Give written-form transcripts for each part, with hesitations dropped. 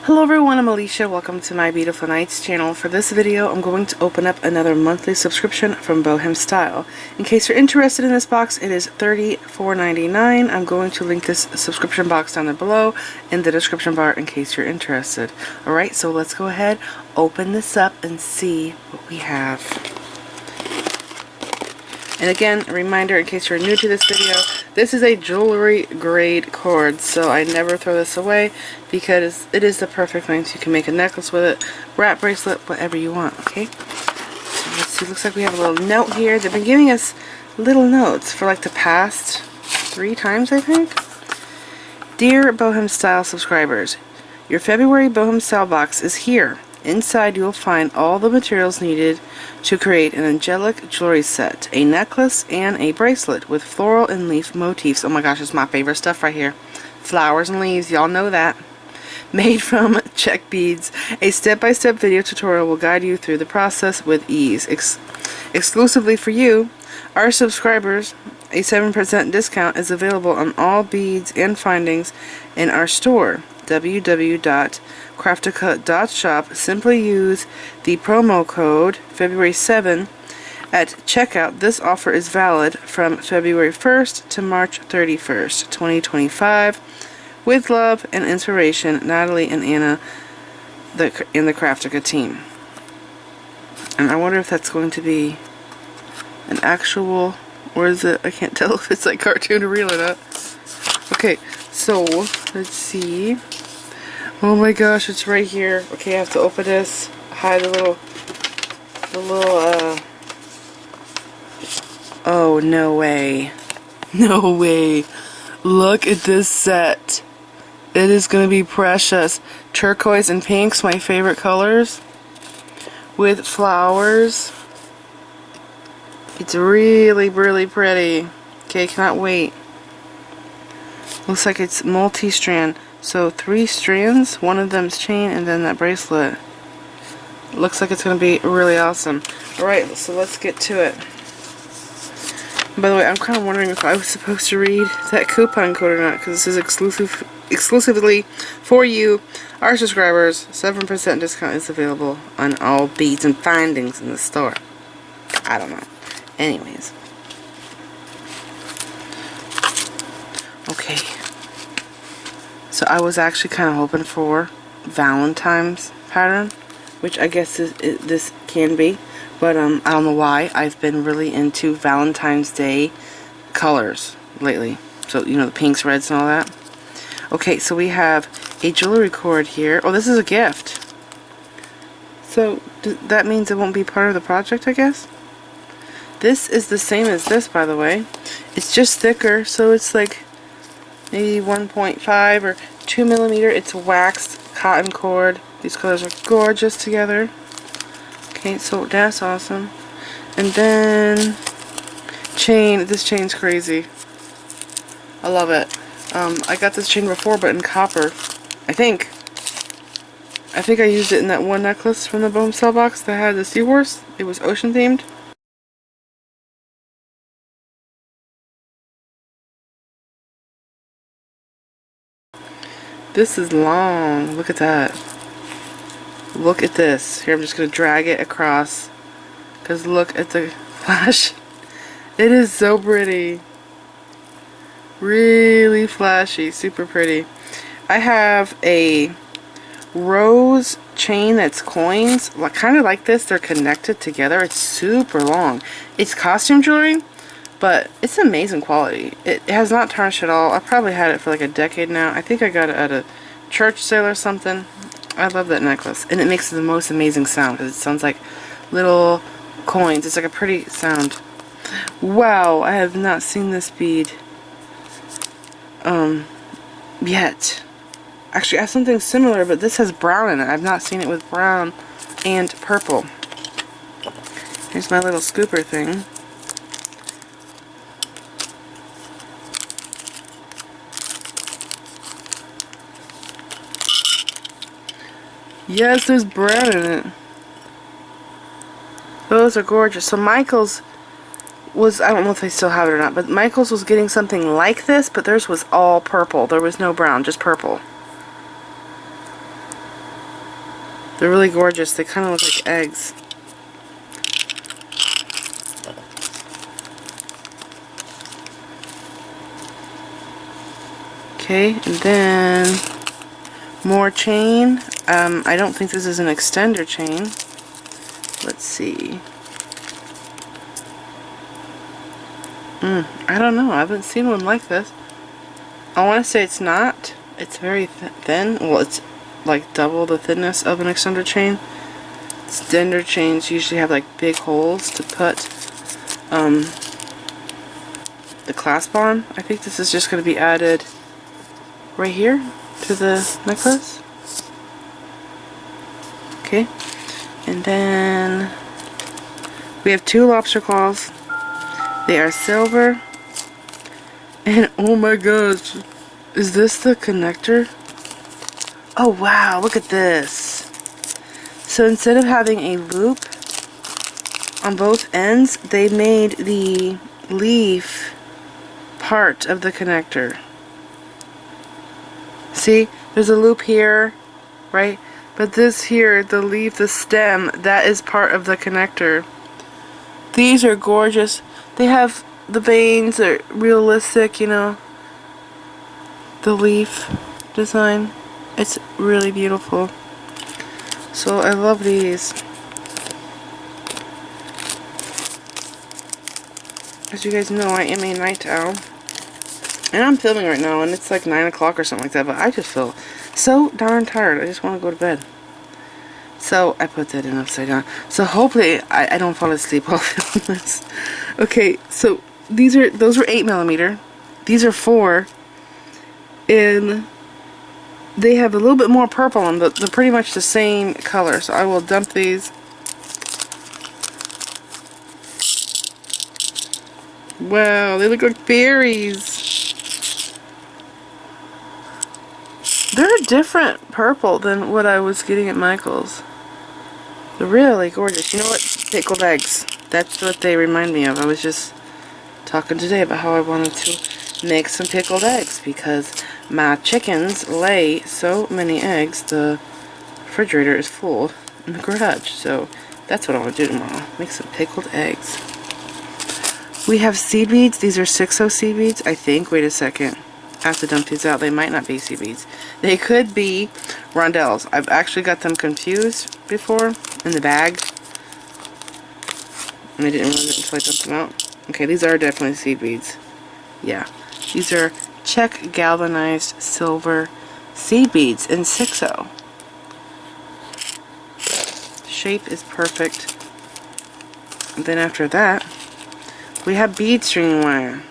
Hello everyone, I'm Alicia. Welcome to my Beautiful Nights channel. For this video, I'm going to open up another monthly subscription from BohemStyle. In case you're interested in this box, it is $34.99. I'm going to link this subscription box down there below in the description bar in case you're interested. Alright, so let's go ahead, open this up, and see what we have. And again, a reminder in case you're new to this video, this is a jewelry grade cord, so I never throw this away because it is the perfect length. You can make a necklace with it, wrap bracelet, whatever you want, okay? So let's see, looks like we have a little note here. They've been giving us little notes for like the past 3 times, I think. Dear BohemStyle subscribers, your February BohemStyle box is here. Inside you'll find all the materials needed to create an angelic jewelry set, a necklace, and a bracelet with floral and leaf motifs. Oh my gosh, it's my favorite stuff right here. Flowers and leaves, y'all know that. Made from Czech beads, a step-by-step video tutorial will guide you through the process with ease. Exclusively for you, our subscribers, a 7% discount is available on all beads and findings in our store, www.craftica.shop. Simply use the promo code February 7 at checkout. This offer is valid from February 1st to March 31st, 2025. With love and inspiration, Natalie and Anna in the Craftica team. And I wonder if that's going to be an actual, or is it, I can't tell if it's like cartoon or real or not. Okay, so let's see. Oh my gosh, it's right here. Okay, I have to open this, hide the little, oh, no way. No way. Look at this set. It is going to be precious. Turquoise and pink's my favorite colors. With flowers. It's really, really pretty. Okay, cannot wait. Looks like it's multi-strand. So 3 strands, one of them's chain, and then that bracelet. Looks like it's going to be really awesome. Alright, so let's get to it. By the way, I'm kind of wondering if I was supposed to read that coupon code or not, because this is exclusively for you, our subscribers. 7% discount is available on all beads and findings in the store. I don't know. Anyways. Okay. So I was actually kind of hoping for Valentine's pattern, which I guess this can be, but I don't know why. I've been really into Valentine's Day colors lately. So, you know, the pinks, reds, and all that. Okay, so we have a jewelry cord here. Oh, this is a gift. So that means it won't be part of the project, I guess? This is the same as this, by the way. It's just thicker, so it's like maybe 1.5 or 2 millimeter. It's waxed cotton cord. These colors are gorgeous together. Okay, so that's awesome. And then chain. This chain's crazy. I love it. I got this chain before, but in copper. I think I used it in that one necklace from the BohemStyle box that had the seahorse. It was ocean themed. This is long. Look at that. Look at this. Here, I'm just going to drag it across. Because look at the flash. It is so pretty. Really flashy. Super pretty. I have a rose chain that's coins. Kind of like this. They're connected together. It's super long. It's costume jewelry, but it's amazing quality. It has not tarnished at all. I've probably had it for like a decade now. I think I got it at a church sale or something. I love that necklace. And it makes the most amazing sound because it sounds like little coins. It's like a pretty sound. Wow, I have not seen this bead yet. Actually, I have something similar, but this has brown in it. I've not seen it with brown and purple. Here's my little scooper thing. Yes, there's brown in it. Those are gorgeous. So Michael's was, I don't know if they still have it or not, but Michael's was getting something like this, but theirs was all purple. There was no brown, just purple. They're really gorgeous. They kind of look like eggs. Okay, and then more chain. I don't think this is an extender chain. Let's see. I don't know. I haven't seen one like this. I want to say it's not. It's very thin. Well, it's like double the thickness of an extender chain. Extender chains usually have like big holes to put the clasp on. I think this is just going to be added right here to the necklace. Okay, and then we have 2 lobster claws. They are silver, and oh my gosh, is this the connector? Oh wow, look at this. So instead of having a loop on both ends, they made the leaf part of the connector. See, there's a loop here, right? But this here, the leaf, the stem, that is part of the connector. These are gorgeous. They have the veins are realistic, you know. The leaf design. It's really beautiful. So I love these. As you guys know, I am a night owl. And I'm filming right now, and it's like 9 o'clock or something like that, but I just feel so darn tired. I just want to go to bed. So I put that in upside down. So hopefully I don't fall asleep while filming this. Okay, so those were 8mm. These are 4. And they have a little bit more purple on them, but they're pretty much the same color. So I will dump these. Wow, they look like berries. They're a different purple than what I was getting at Michael's. They're really gorgeous. You know what? Pickled eggs. That's what they remind me of. I was just talking today about how I wanted to make some pickled eggs because my chickens lay so many eggs. The refrigerator is full in the garage. So that's what I want to do tomorrow. Make some pickled eggs. We have seed beads. These are 6/0 seed beads, I think. Wait a second. I have to dump these out. They might not be seed beads. They could be rondelles. I've actually got them confused before in the bag. And I didn't realize it until I dumped them out. Okay, these are definitely seed beads. Yeah. These are Czech galvanized silver seed beads in 6/0. Shape is perfect. And then after that, we have bead string wire.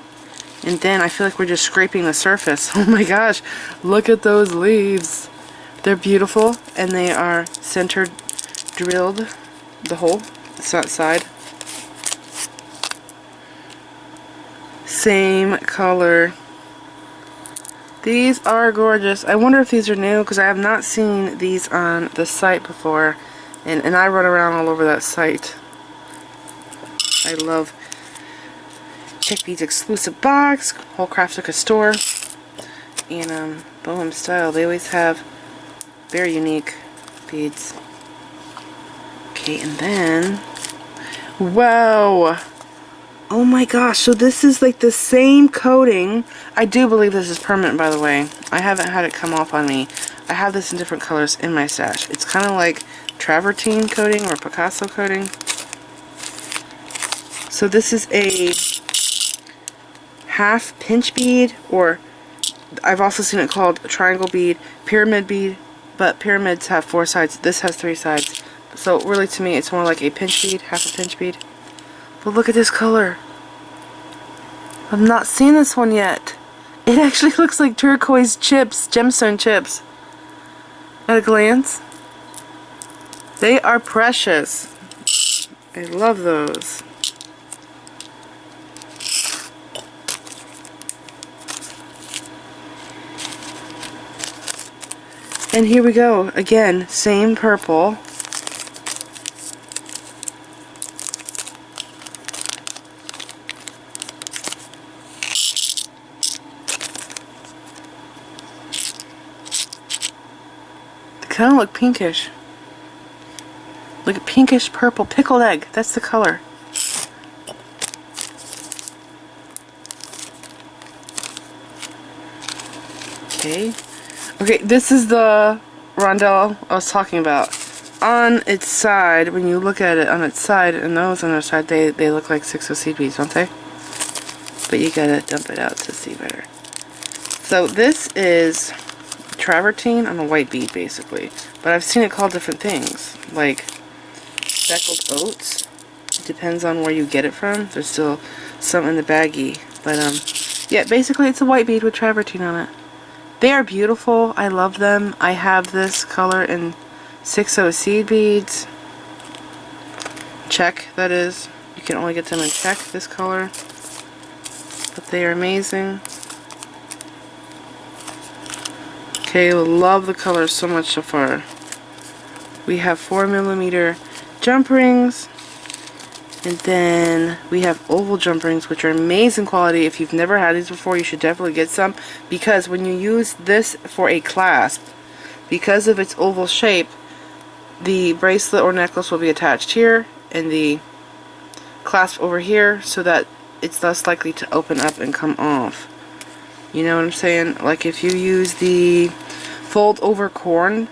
And then I feel like we're just scraping the surface. Oh my gosh, look at those leaves. They're beautiful, and they are centered drilled, the hole, side. Same color. These are gorgeous. I wonder if these are new, because I have not seen these on the site before. And I run around all over that site. I love Czech Beads exclusive box. Whole Craftica store. And BohemStyle. They always have very unique beads. Okay, and then, wow. Oh my gosh, so this is like the same coating. I do believe this is permanent, by the way. I haven't had it come off on me. I have this in different colors in my stash. It's kind of like travertine coating or Picasso coating. So this is a half pinch bead, or I've also seen it called triangle bead, pyramid bead, but pyramids have 4 sides. This has 3 sides. So really, to me, it's more like a pinch bead, half a pinch bead. But look at this color. I've not seen this one yet. It actually looks like turquoise chips, gemstone chips. At a glance. They are precious. I love those. And here we go. Again, same purple. They kind of look pinkish. Look at pinkish purple, pickled egg. That's the color. Okay. Okay, this is the rondelle I was talking about. On its side, when you look at it on its side and those on their side, they look like 6/0 seed beads, don't they? But you gotta dump it out to see better. So this is travertine on a white bead, basically. But I've seen it called different things, like speckled oats. It depends on where you get it from. There's still some in the baggie. But yeah, basically it's a white bead with travertine on it. They are beautiful. I love them. I have this color in 6/0 seed beads. Czech, that is. You can only get them in Czech, this color. But they are amazing. Okay, love the colors so much so far. We have 4mm jump rings. And then we have oval jump rings, which are amazing quality. If you've never had these before, you should definitely get some. Because when you use this for a clasp, because of its oval shape, the bracelet or necklace will be attached here, and the clasp over here, so that it's less likely to open up and come off. You know what I'm saying? Like if you use the fold over cord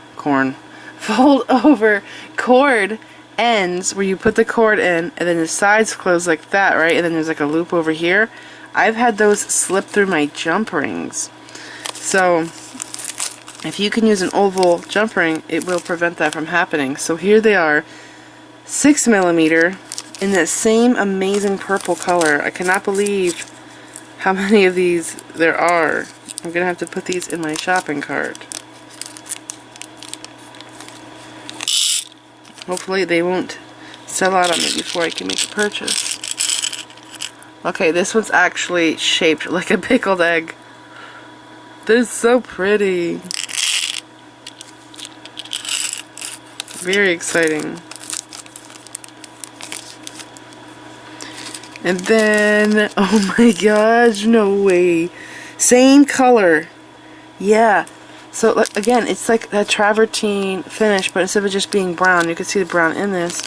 ends where you put the cord in and then the sides close like that, right? And then there's like a loop over here. I've had those slip through my jump rings. So if you can use an oval jump ring, it will prevent that from happening. So here they are, 6mm in that same amazing purple color. I cannot believe how many of these there are. I'm gonna have to put these in my shopping cart. Hopefully they won't sell out on me before I can make a purchase. Okay, this one's actually shaped like a pickled egg. They're so pretty. Very exciting. And then, oh my gosh, no way. Same color. Yeah. So again, it's like a travertine finish, but instead of just being brown, you can see the brown in this.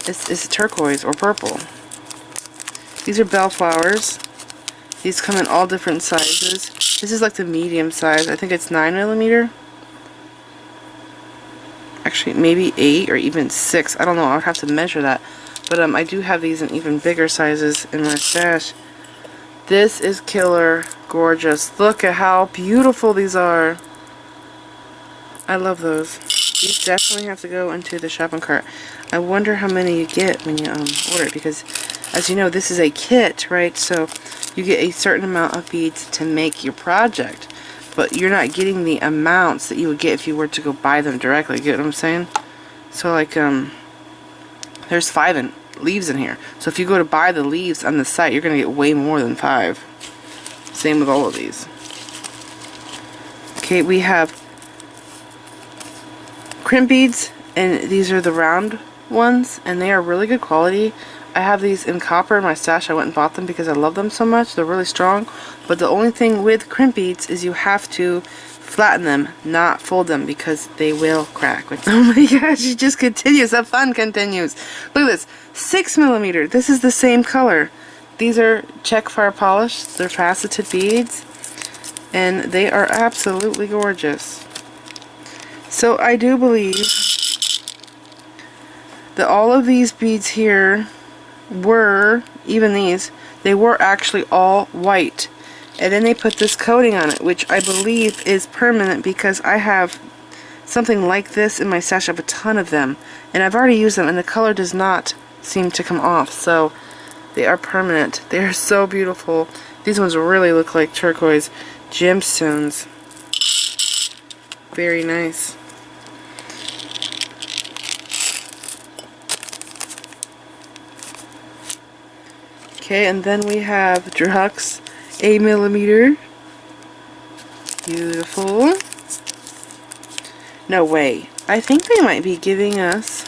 It's turquoise or purple. These are bellflowers. These come in all different sizes. This is like the medium size. I think it's 9mm. Actually, maybe 8 or even 6. I don't know. I'll have to measure that. But I do have these in even bigger sizes in my stash. This is killer gorgeous. Look at how beautiful these are. I love those. These definitely have to go into the shopping cart. I wonder how many you get when you order it, because as you know, this is a kit, right? So you get a certain amount of beads to make your project, but you're not getting the amounts that you would get if you were to go buy them directly. Get what I'm saying? So like there's 5 leaves in here. So if you go to buy the leaves on the site, you're gonna get way more than 5. Same with all of these. Okay, we have Crimp Beads, and these are the round ones, and they are really good quality. I have these in copper in my stash. I went and bought them because I love them so much. They're really strong, but the only thing with Crimp Beads is you have to flatten them, not fold them, because they will crack. Oh my gosh, it just continues. The fun continues. Look at this. 6mm. This is the same color. These are Czech fire polish. They're faceted beads, and they are absolutely gorgeous. So I do believe that all of these beads here were, even these, they were actually all white. And then they put this coating on it, which I believe is permanent, because I have something like this in my stash. I have a ton of them, and I've already used them, and the color does not seem to come off. So they are permanent. They are so beautiful. These ones really look like turquoise gemstones. Very nice. Okay, and then we have Druk's 8mm. Beautiful. No way. I think they might be giving us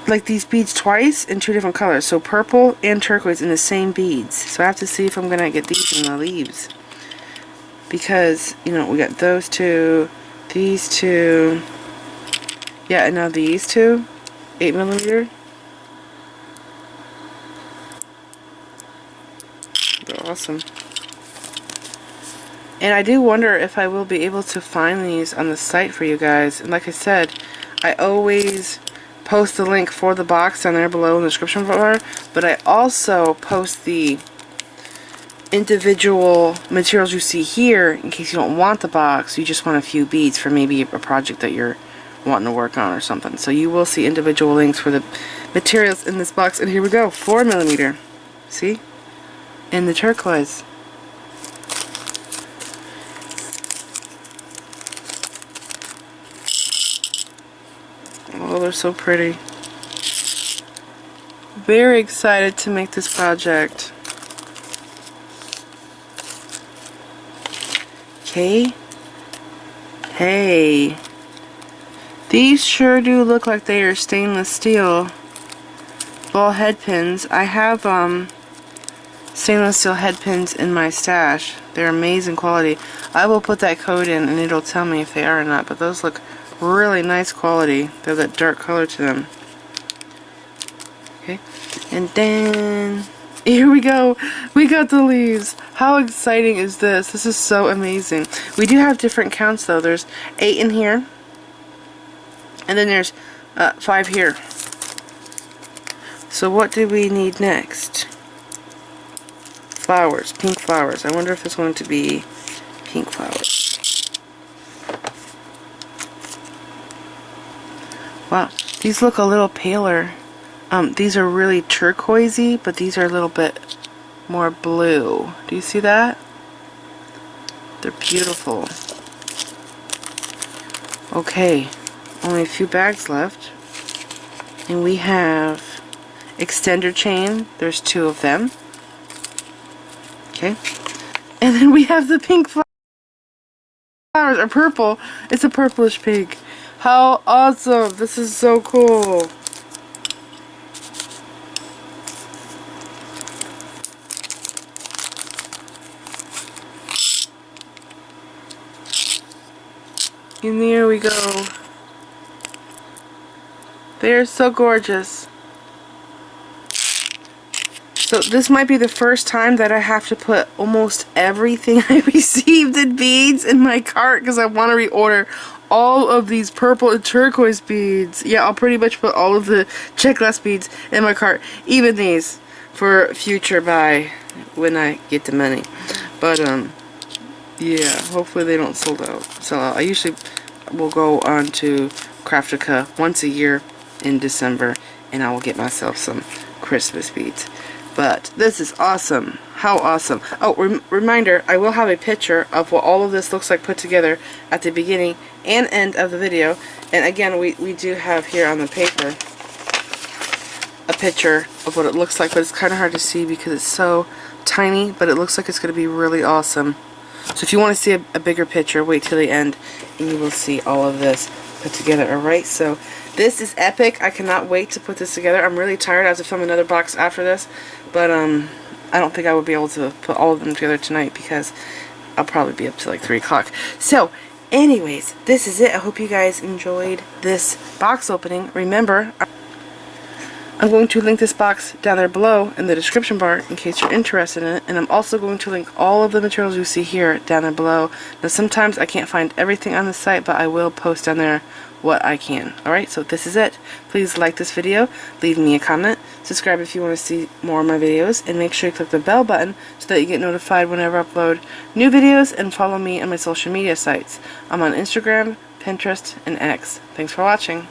like these beads twice in 2 different colors. So purple and turquoise in the same beads. So I have to see if I'm going to get these in the leaves. Because, you know, we got those 2, these 2, Yeah, and now these two, 8mm. They're awesome. And I do wonder if I will be able to find these on the site for you guys. And like I said, I always post the link for the box down there below in the description bar, but I also post the individual materials you see here in case you don't want the box, you just want a few beads for maybe a project that you're wanting to work on or something. So you will see individual links for the materials in this box. And here we go, 4mm. See? In the turquoise. Oh, they're so pretty. Very excited to make this project. Okay. Hey. These sure do look like they are stainless steel ball head pins. I have stainless steel head pins in my stash. They're amazing quality. I will put that code in and it'll tell me if they are or not, but those look really nice quality. They're that dark color to them. Okay, and then here we go. We got the leaves. How exciting is this? This is so amazing. We do have different counts though. There's 8 in here, and then there's 5 here. So what do we need next? Flowers, pink flowers. I wonder if it's going to be pink flowers. Wow, these look a little paler. These are really turquoisey, but these are a little bit more blue. Do you see that? They're beautiful. Okay, only a few bags left. And we have extender chain. There's 2 of them. Okay. And then we have the pink flowers, or purple. It's a purplish pink. How awesome. This is so cool. And there we go. They're so gorgeous. So this might be the first time that I have to put almost everything I received in beads in my cart because I want to reorder all of these purple and turquoise beads. Yeah, I'll pretty much put all of the Czech Clasps beads in my cart, even these, for future buy when I get the money. But yeah, hopefully they don't sell out. I usually will go on to Craftica once a year in December, and I will get myself some Christmas beads. But this is awesome. How awesome. Oh, reminder, I will have a picture of what all of this looks like put together at the beginning and end of the video. And again, we do have here on the paper a picture of what it looks like, but it's kind of hard to see because it's so tiny, but it looks like it's going to be really awesome. So if you want to see a bigger picture, wait till the end and you will see all of this put together. Alright, so this is epic. I cannot wait to put this together. I'm really tired. I have to film another box after this, but I don't think I would be able to put all of them together tonight because I'll probably be up to like 3 o'clock. So anyways, this is it. I hope you guys enjoyed this box opening. Remember, I'm going to link this box down there below in the description bar in case you're interested in it, and I'm also going to link all of the materials you see here down there below. Now sometimes I can't find everything on the site, but I will post down there what I can. Alright, so this is it. Please like this video, leave me a comment, subscribe if you want to see more of my videos, and make sure you click the bell button so that you get notified whenever I upload new videos, and follow me on my social media sites. I'm on Instagram, Pinterest, and X. Thanks for watching.